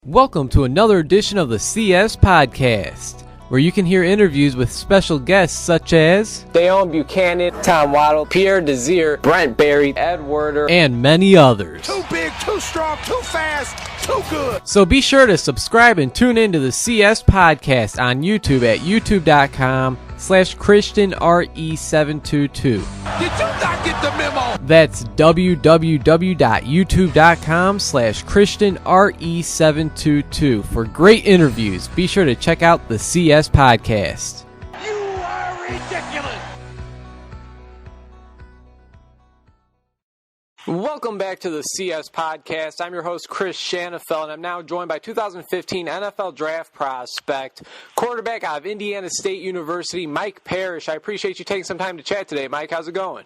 Welcome to another edition of the CS Podcast, where you can hear interviews with special guests such as Dale Buchanan, Tom Waddle, Pierre Desir, Brent Barry, Ed Werder, and many others. Too big, too strong, too fast, too good. So be sure to subscribe and tune in to the CS Podcast on YouTube at youtube.com/ChristianRE722. Did you not get the memo? That's www.youtube.com/ChristianRE722 for great interviews. Be sure to check out the CS Podcast. You are ridiculous. Welcome back to the CS Podcast. I'm your host, Chris Shanafel, and I'm now joined by 2015 NFL Draft prospect, quarterback out of Indiana State University, Mike Parrish. I appreciate you taking some time to chat today. Mike, how's it going?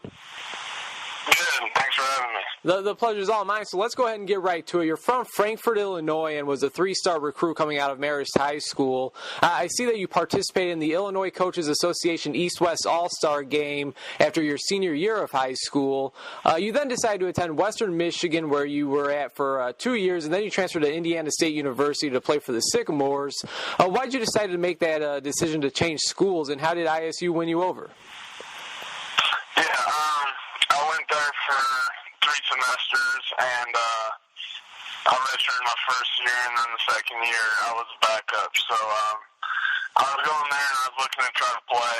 Good. Thanks for having me. The pleasure's all mine, so let's go ahead and get right to it. You're from Frankfort, Illinois, and was a three-star recruit coming out of Marist High School. I see that you participated in the Illinois Coaches Association East-West All-Star Game after your senior year of high school. You then decided to attend Western Michigan, where you were at for 2 years, and then you transferred to Indiana State University to play for the Sycamores. Why did you decide to make that decision to change schools, and how did ISU win you over? Yeah, I went there for 3 semesters, and I redshirted my first year, and then the second year I was a backup. So I was going there, and I was looking to try to play,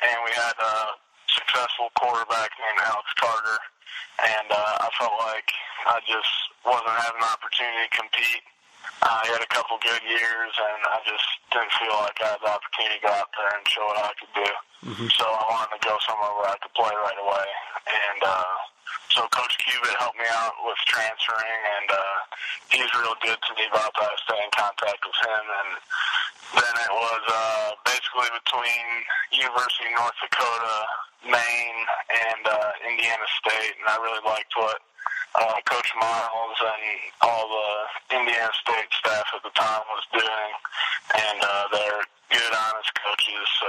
and we had a successful quarterback named Alex Carter, and I felt like I just wasn't having an opportunity to compete. I had a couple good years, and I just didn't feel like I had the opportunity to go out there and show what I could do. So I wanted to go somewhere where I could play right away. And so Coach Cubitt helped me out with transferring, and he's real good to me about that. I stay in contact with him. And then it was basically between University of North Dakota, Maine, and Indiana State, and I really liked what Coach Miles and all the Indiana State staff at the time was doing, and they're good, honest coaches, so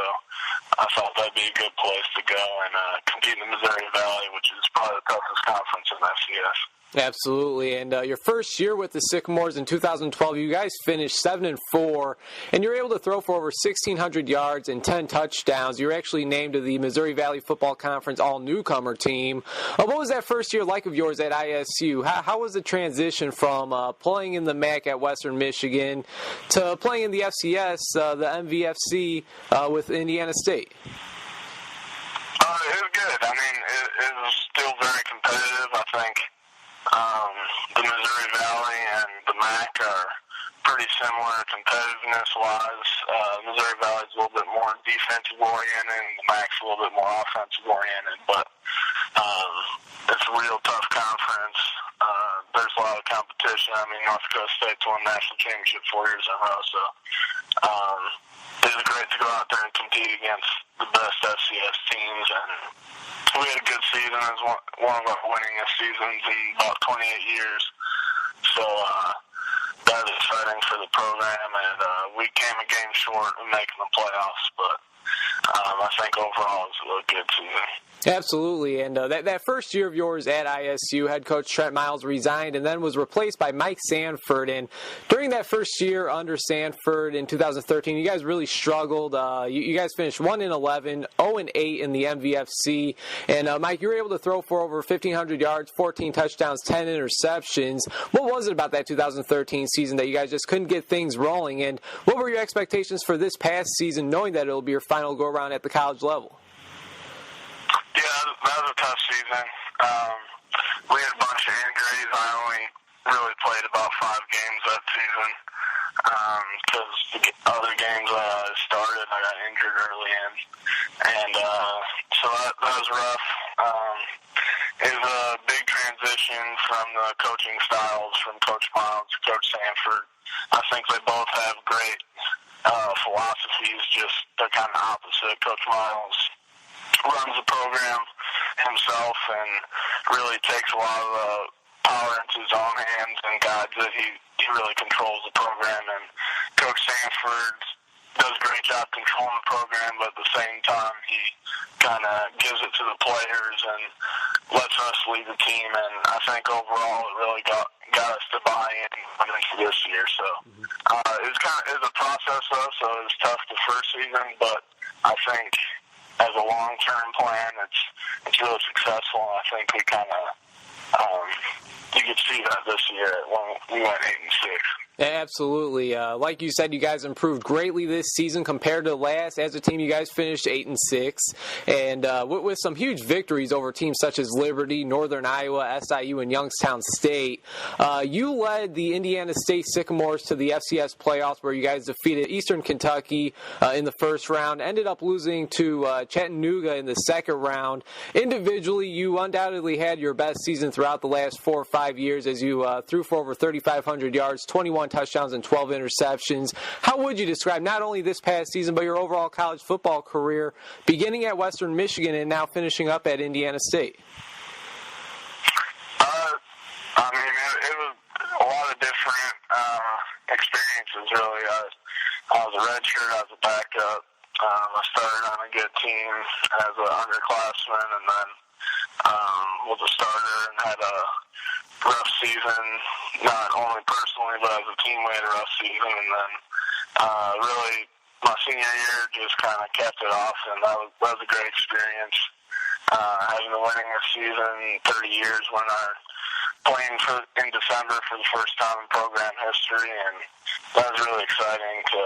I thought that'd be a good place to go and compete in the Missouri Valley, which is probably the toughest conference in FCS. Absolutely, and your first year with the Sycamores in 2012, you guys finished 7-4, and you were able to throw for over 1,600 yards and 10 touchdowns. You were actually named to the Missouri Valley Football Conference All-Newcomer team. What was that first year like of yours at ISU? How was the transition from playing in the MAC at Western Michigan to playing in the FCS, the MVFC, with Indiana State? It was good. I mean, it was still very competitive, I think. The Missouri Valley and the MAC are pretty similar competitiveness-wise. Missouri Valley is a little bit more defensive-oriented, and the MAC's a little bit more offensive-oriented. But it's a real tough conference. There's a lot of competition. I mean, North Dakota State's won national championship 4 years in a row, so it was great to go out there and compete against the best FCS teams, and we had a good season. It was one of our winningest seasons in about 28 years. So that was exciting for the program, and we came a game short of making the playoffs, but I think overall it was a good season. Absolutely, and that first year of yours at ISU, head coach Trent Miles resigned and then was replaced by Mike Sanford. And during that first year under Sanford in 2013, you guys really struggled. You guys finished 1-11, 0-8 in the MVFC. And Mike, you were able to throw for over 1,500 yards, 14 touchdowns, 10 interceptions. What was it about that 2013 season that you guys just couldn't get things rolling? And what were your expectations for this past season, knowing that it'll be your final go-around at the college level? Yeah, that was a tough season. We had a bunch of injuries. I only really played about 5 games that season because the other games I started, I got injured early in. And so that was rough. It was a big transition from the coaching styles from Coach Miles to Coach Sanford. I think they both have great philosophies, just they're kind of opposite. Coach Miles runs the program himself and really takes a lot of the power into his own hands and guides it. He really controls the program, and Coach Sanford does a great job controlling the program, but at the same time he kind of gives it to the players and lets us lead the team. And I think overall it really got us to buy in for this year. So it was a process though, so it was tough the first season, but I think as a long-term plan, it's really successful. And I think we kind of you could see that this year when we went 8-6. Absolutely. Like you said, you guys improved greatly this season compared to last. As a team, you guys finished 8-6, and with some huge victories over teams such as Liberty, Northern Iowa, SIU, and Youngstown State. You led the Indiana State Sycamores to the FCS playoffs, where you guys defeated Eastern Kentucky in the first round, ended up losing to Chattanooga in the second round. Individually, you undoubtedly had your best season throughout the last 4 or 5 years, as you threw for over 3,500 yards, 21 touchdowns and 12 interceptions. How would you describe not only this past season, but your overall college football career, beginning at Western Michigan and now finishing up at Indiana State? I mean, it was a lot of different experiences, really. I was a redshirt, I was a backup. I started on a good team as an underclassman, and then was a starter and had a rough season, not only personally, but as a team we had a rough season. And then really my senior year just kind of capped it off, and that was a great experience. Having the winningest season in 30 years when playing in December for the first time in program history, and that was really exciting to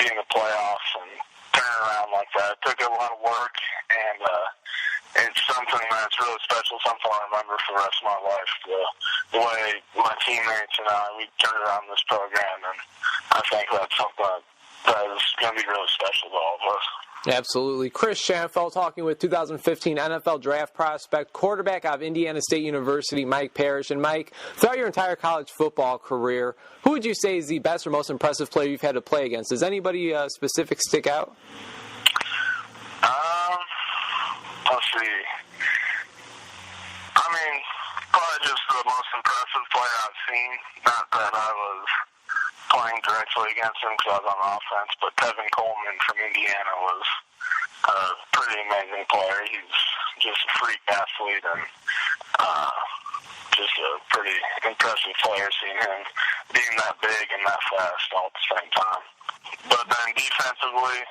be in the playoffs and turn around like that. It took a lot of work, and it's something that's really special, something I'll remember for the rest of my life. The way my teammates and we turned around this program, and I think that's something that is going to be really special to all of us. Absolutely. Chris Schanfeld talking with 2015 NFL draft prospect, quarterback out of Indiana State University, Mike Parrish. And Mike, throughout your entire college football career, who would you say is the best or most impressive player you've had to play against? Does anybody specific stick out? Let's see. I mean, probably just the most impressive player I've seen. Not that I was playing directly against him because I was on offense, but Tevin Coleman from Indiana was a pretty amazing player. He's just a freak athlete and just a pretty impressive player, seeing him being that big and that fast all at the same time. But then defensively,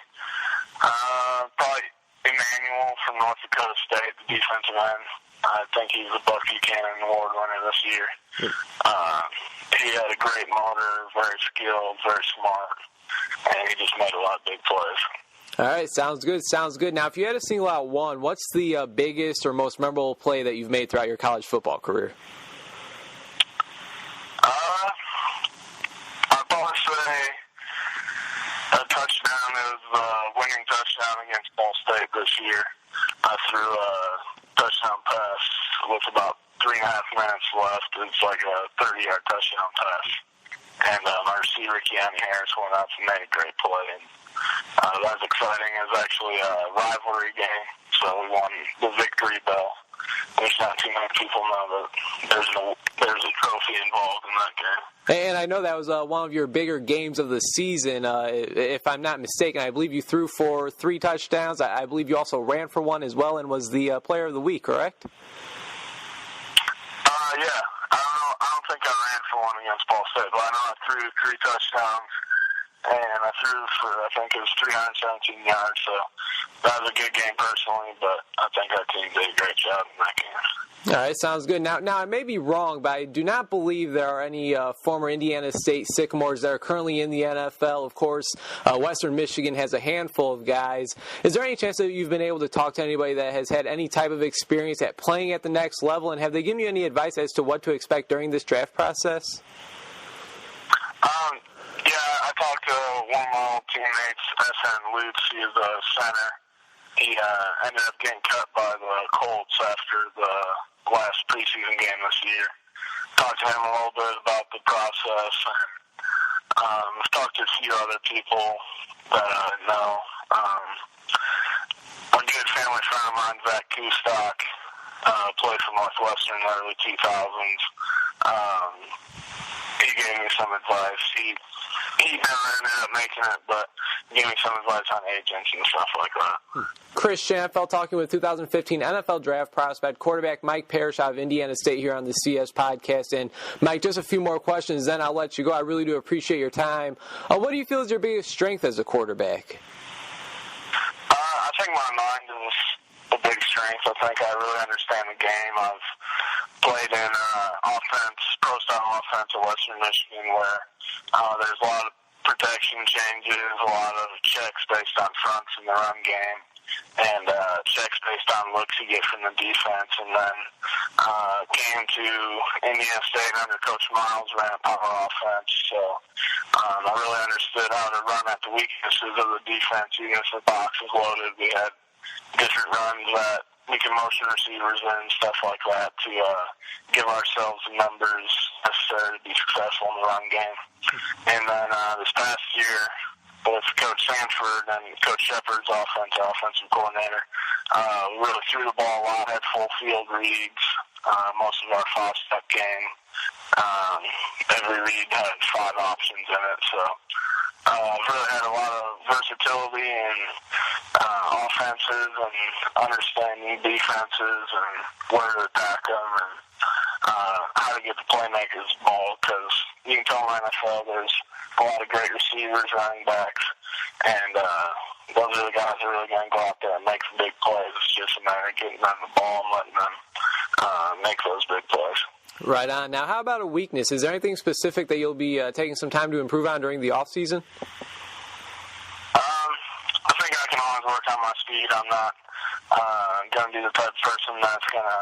probably Emmanuel from North Dakota State, the defensive end. I think he's the Buck Buchanan Award winner this year. He had a great motor, very skilled, very smart, and he just made a lot of big plays. All right, sounds good, sounds good. Now, if you had to single out one, what's the biggest or most memorable play that you've made throughout your college football career? I'd probably say a touchdown. It was the winning touchdown against Ball State this year. I threw a touchdown pass with about 3.5 minutes left. It's like a 30-yard touchdown pass. And my receiver, Keanu Harris, went out and made a great play. And that was exciting. It was actually a rivalry game, so we won the victory bell. There's not too many people know that there's a trophy involved in that game. And I know that was one of your bigger games of the season. If I'm not mistaken, I believe you threw for 3 touchdowns. I believe you also ran for one as well and was the player of the week, correct? Yeah. I don't think I ran for one against Ball State, but I know I threw 3 touchdowns, and I threw for, I think it was 317 yards, so that was a good game personally, but I think our team did a great job in that game. All right, sounds good. Now, I may be wrong, but I do not believe there are any former Indiana State Sycamores that are currently in the NFL. Of course, Western Michigan has a handful of guys. Is there any chance that you've been able to talk to anybody that has had any type of experience at playing at the next level, and have they given you any advice as to what to expect during this draft process? Yeah, I talked to one of my old teammates, S.N. Lutz. He's a center. He ended up getting cut by the Colts after the last preseason game this year. Talked to him a little bit about the process, and I've talked to a few other people that I know. A good family friend of mine, Zach Kustok, played for Northwestern in the early 2000s. he gave me some advice. He never ended up making it, but gave me some advice on agents and stuff like that. Chris Schanfeld talking with 2015 NFL Draft prospect quarterback Mike Parrish out of Indiana State here on the CS podcast. And Mike, just a few more questions, then I'll let you go. I really do appreciate your time. What do you feel is your biggest strength as a quarterback? I think my mind is a big strength. I think I really understand the game. I've played in pro-style offense at Western Michigan, where there's a lot of protection changes, a lot of checks based on fronts in the run game, and checks based on looks you get from the defense. And then came to Indiana State under Coach Miles, ran a power offense. So I really understood how to run at the weaknesses of the defense. Even if the box was loaded, we had different runs that we can motion receivers in, stuff like that, to give ourselves the numbers necessary to be successful in the run game. And then this past year, with Coach Sanford and Coach Shepard's offensive coordinator, we really threw the ball a lot, had full field reads, most of our 5-step game. Every read had 5 options in it, so I've really had a lot of versatility in offenses and understanding defenses and where to attack them and how to get the playmakers the ball, because you can tell in the NFL there's a lot of great receivers, running backs, and those are the guys that are really going to go out there and make some big plays. It's just a matter of getting them the ball and letting them make those big plays. Right on. Now, how about a weakness? Is there anything specific that you'll be taking some time to improve on during the offseason? I think I can always work on my speed. I'm not going to be the type of person that's going to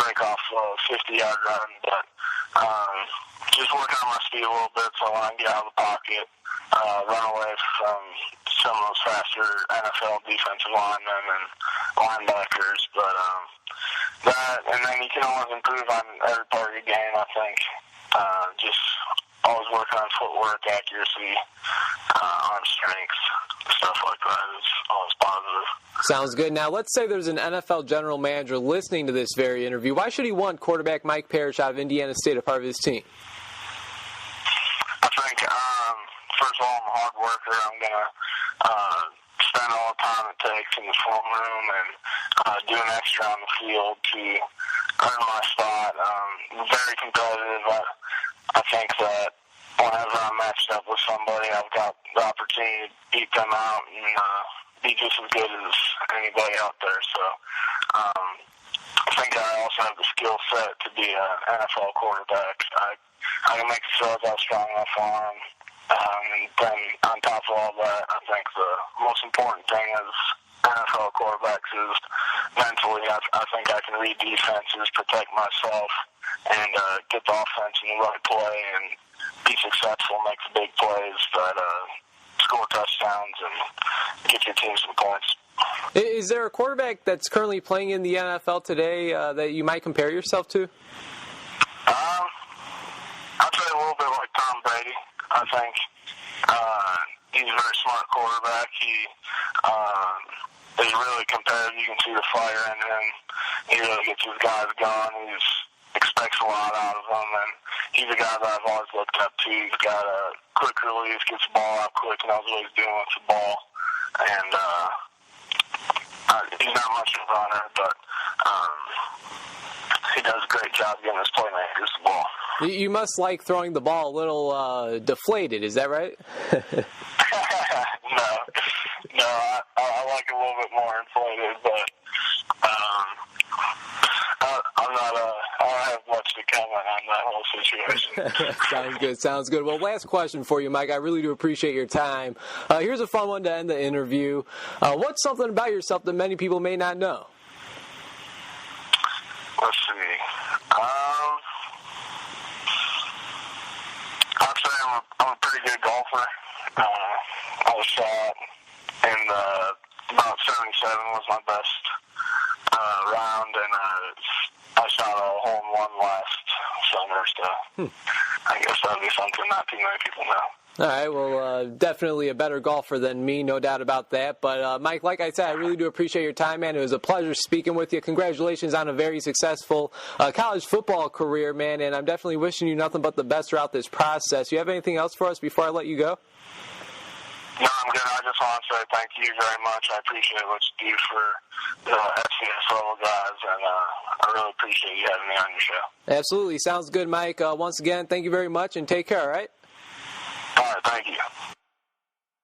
break off a 50-yard run, but just working on my speed a little bit so I can get out of the pocket, run away from some of those faster NFL defensive linemen and linebackers. But that, and then you can always improve on every part of your game, I think. Just always working on footwork, accuracy, arm strength, stuff like that is always positive. Sounds good. Now, let's say there's an NFL general manager listening to this very interview. Why should he want quarterback Mike Parrish out of Indiana State a part of his team? I think, first of all, I'm a hard worker. I'm going to spend all the time it takes in the film room and do an extra on the field to earn my spot. Very competitive. I think that whenever I'm matched up with somebody, I've got the opportunity to beat them out and be just as good as anybody out there. So I think I also have the skill set to be an NFL quarterback. I can make the throws out strong enough arm. And then on top of all that, I think the most important thing as NFL quarterbacks is mentally. I think I can read defenses, protect myself, and get the offense in the right play and be successful, make the big plays that score touchdowns and get your team some points. Is there a quarterback that's currently playing in the NFL today that you might compare yourself to? I'd say a little bit like Tom Brady. I think he's a very smart quarterback. He is really competitive. You can see the fire in him. He really gets his guys going. He expects a lot out of them, and he's a guy that I've always looked up to. He's got a quick release, gets the ball out quick, knows what he's doing with the ball, and he's not much of a runner, but he does a great job getting his playmakers the ball. You must like throwing the ball a little deflated, is that right? No, I like it a little bit more inflated, but I don't have much to comment on that whole situation. Sounds good. Well, last question for you, Mike. I really do appreciate your time. Here's a fun one to end the interview. What's something about yourself that many people may not know? Let's see. I'd say I'm a pretty good golfer. I was shot in about 77 was my best round, and I shot a hole-in-one last summer, so I guess that would be something not too many people know. All right, well, definitely a better golfer than me, no doubt about that. But, Mike, like I said, I really do appreciate your time, man. It was a pleasure speaking with you. Congratulations on a very successful college football career, man, and I'm definitely wishing you nothing but the best throughout this process. You have anything else for us before I let you go? No, I'm good. I just want to say thank you very much. I appreciate what you do for the FCS level guys, and I really appreciate you having me on your show. Absolutely. Sounds good, Mike. Once again, thank you very much, and take care, all right? All right, thank you.